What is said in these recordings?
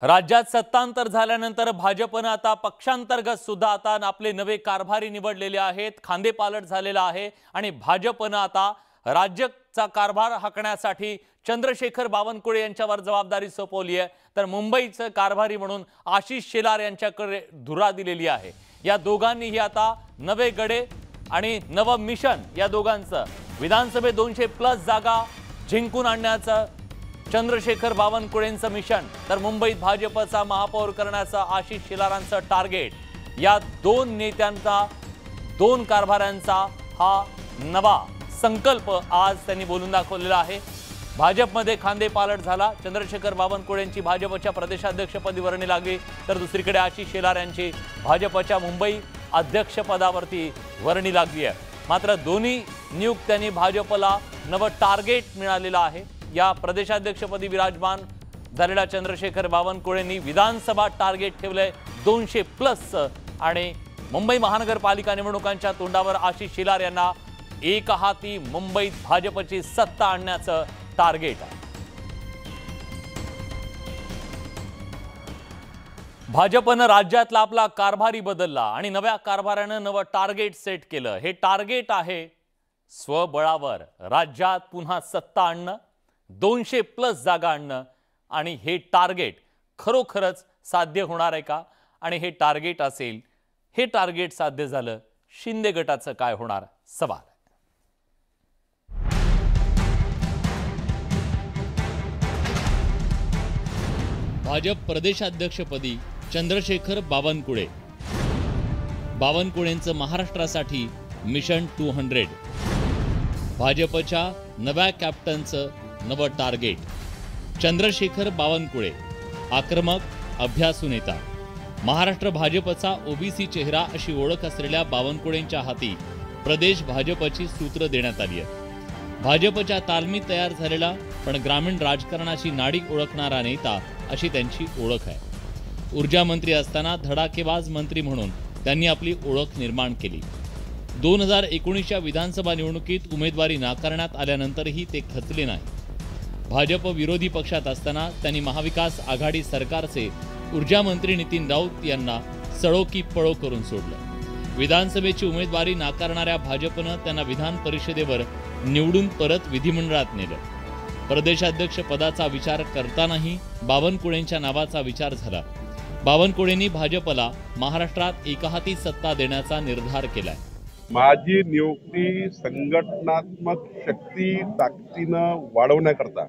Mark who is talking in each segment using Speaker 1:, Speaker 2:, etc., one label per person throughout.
Speaker 1: राज्यात सत्तांतर झाल्यानंतर भाजपने आता पक्षांतर्गत सुद्धा आता आपले नवे कारभारी निवडलेले आहेत। खांदेपालट झालेला आहे आणि भाजपने आता राज्याचा कारभार हाकण्यासाठी चंद्रशेखर बावनकुळे यांच्यावर जबाबदारी सोपवली आहे। तर मुंबईचे कारभारी म्हणून आशिष शेलार यांच्याकडे धुरा दिलेली आहे। या दोघांनीही आता नवे गडे आणि नव मिशन या दोघांचं विधानसभेत 200+ जागा जिंकून आणण्याचं चंद्रशेखर बावनकुळेंचं मिशन, तर मुंबईत भाजपचा महापौर करण्याचं आशिष शेलारांचं टार्गेट, या दोन नेत्यांचा दोन कारभाऱ्यांचा हा नवा संकल्प आज त्यांनी बोलून दाखवलेला आहे। भाजपमध्ये खांदेपालट झाला, चंद्रशेखर बावनकुळेंची भाजपच्या प्रदेशाध्यक्षपदी वर्णी लागली, तर दुसरीकडे आशिष शेलार यांची भाजपच्या मुंबई अध्यक्षपदावरती वर्णी लागली आहे। मात्र दोन्ही नियुक्त्यांनी भाजपला नवं टार्गेट मिळालेलं आहे। या प्रदेशाध्यक्षपदी विराजमान झालेल्या चंद्रशेखर बावनकुळेंनी विधानसभा टार्गेट ठेवले 200+ आणि मुंबई महानगरपालिका निवडणुकांच्या तोंडावर आशिष शेलार यांना एक हाती मुंबईत भाजपची सत्ता आणण्याचं टार्गेट आहे। भाजपने राज्यातला आपला कारभारी बदलला आणि नव्या कारभाराने नवं टार्गेट सेट केलं। हे टार्गेट आहे स्वबळावर राज्यात पुन्हा सत्ता आणणं, 200+ जागा आणणं। आणि हे टार्गेट खरोखरच साध्य होणार आहे का? आणि हे टार्गेट असेल, हे टार्गेट साध्य झालं, शिंदे गटाचं काय होणार? सवाल।
Speaker 2: भाजप प्रदेशाध्यक्षपदी चंद्रशेखर बावनकुळे, बावनकुळेंचं महाराष्ट्रासाठी मिशन 200, भाजपच्या नव्या कॅप्टनचं नवं टार्गेट। चंद्रशेखर बावनकुळे आक्रमक, अभ्यासू नेता, महाराष्ट्र भाजपचा ओबीसी चेहरा अशी ओळख असलेल्या बावनकुळेंच्या हाती प्रदेश भाजपची सूत्र देण्यात आली आहे। भाजपच्या तालमीत तयार झालेला पण ग्रामीण राजकारणाची नाडी ओळखणारा नेता अशी त्यांची ओळख आहे। ऊर्जा मंत्री असताना धडाकेबाज मंत्री म्हणून त्यांनी आपली ओळख निर्माण केली। 2019च्या विधानसभा निवडणुकीत उमेदवारी नाकारण्यात आल्यानंतरही ते खचले नाही। भाजप विरोधी पक्षात असताना त्यांनी महाविकास आघाडी सरकारचे ऊर्जा मंत्री नितीन राऊत यांना सळो की पळो करून सोडलं। विधानसभेची उमेदवारी नाकारणाऱ्या भाजपनं त्यांना विधान परिषदेवर निवडून परत विधिमंडळात नेलं। प्रदेशाध्यक्ष पदाचा विचार करतानाही बावनकुळेंच्या नावाचा विचार झाला। बावनकुळेंनी भाजपला महाराष्ट्रात एकहाती सत्ता देण्याचा निर्धार केलाय।
Speaker 3: माझी नियुक्ती संघटनात्मक शक्ती ताकदीनं वाढवण्याकरता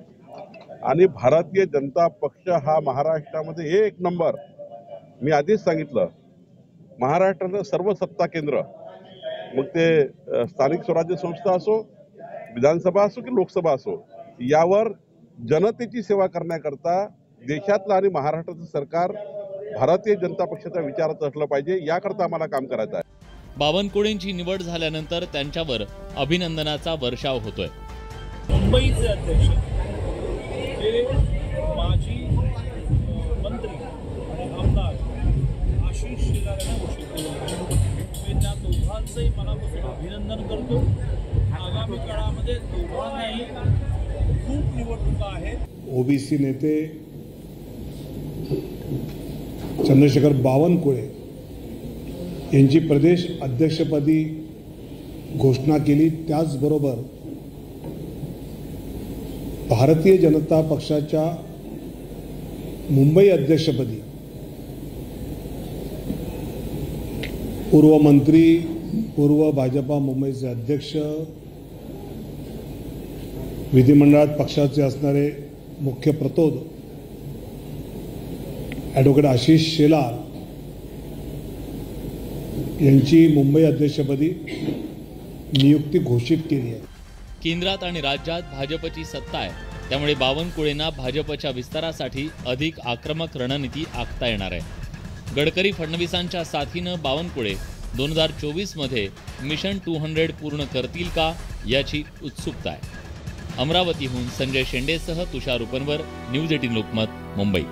Speaker 3: आणि भारतीय जनता पक्ष हा महाराष्ट्रामध्ये एक नंबर, मी आधीच सांगितलं, महाराष्ट्राचं सर्व सत्ता केंद्र, मग ते स्थानिक स्वराज्य संस्था असो, विधानसभा असो की लोकसभा असो, यावर जनतेची सेवा करण्याकरता देशातलं आणि महाराष्ट्राचं सरकार भारतीय जनता पक्षाच्या विचारात असलं पाहिजे, याकरता आम्हाला काम करायचं आहे।
Speaker 2: बावनकुळेंची निवड झाल्यानंतर त्यांच्यावर अभिनंदनाचा वर्षाव होतोय।
Speaker 4: मुंबईचे अध्यक्ष हे माजी मंत्री आणि आमदार आशिष शेलार यांना घोषित केलं। मी त्या दोघांचंही मनापासून अभिनंदन करतो। आगामी काळामध्ये दोघांनाही खूप निवडणुका आहेत।
Speaker 5: ओबीसी नेते चंद्रशेखर बावनकुळे यांची प्रदेश अध्यक्षपदी घोषणा केली। त्याचबरोबर भारतीय जनता पक्षाच्या मुंबई अध्यक्षपदी पूर्व मंत्री, पूर्व भाजपा मुंबईचे अध्यक्ष, विधिमंडळात पक्षाचे असणारे मुख्य प्रतोद ॲडव्होकेट आशिष शेलार यांची मुंबई अध्यक्षपदी नियुक्ती घोषित केली आहे।
Speaker 2: केंद्रात आणि राज्यात भाजपची सत्ता आहे, त्यामुळे बावनकुळेंना भाजपच्या विस्तारासाठी अधिक आक्रमक रणनीती आखता येणार आहे। गडकरी फडणवीसांच्या साथीनं बावनकुळे 2024 मध्ये मिशन 200 पूर्ण करतील का, याची उत्सुकता आहे। अमरावतीहून संजय शेंडेसह तुषार उपनवर, न्यूज 18 लोकमत, मुंबई।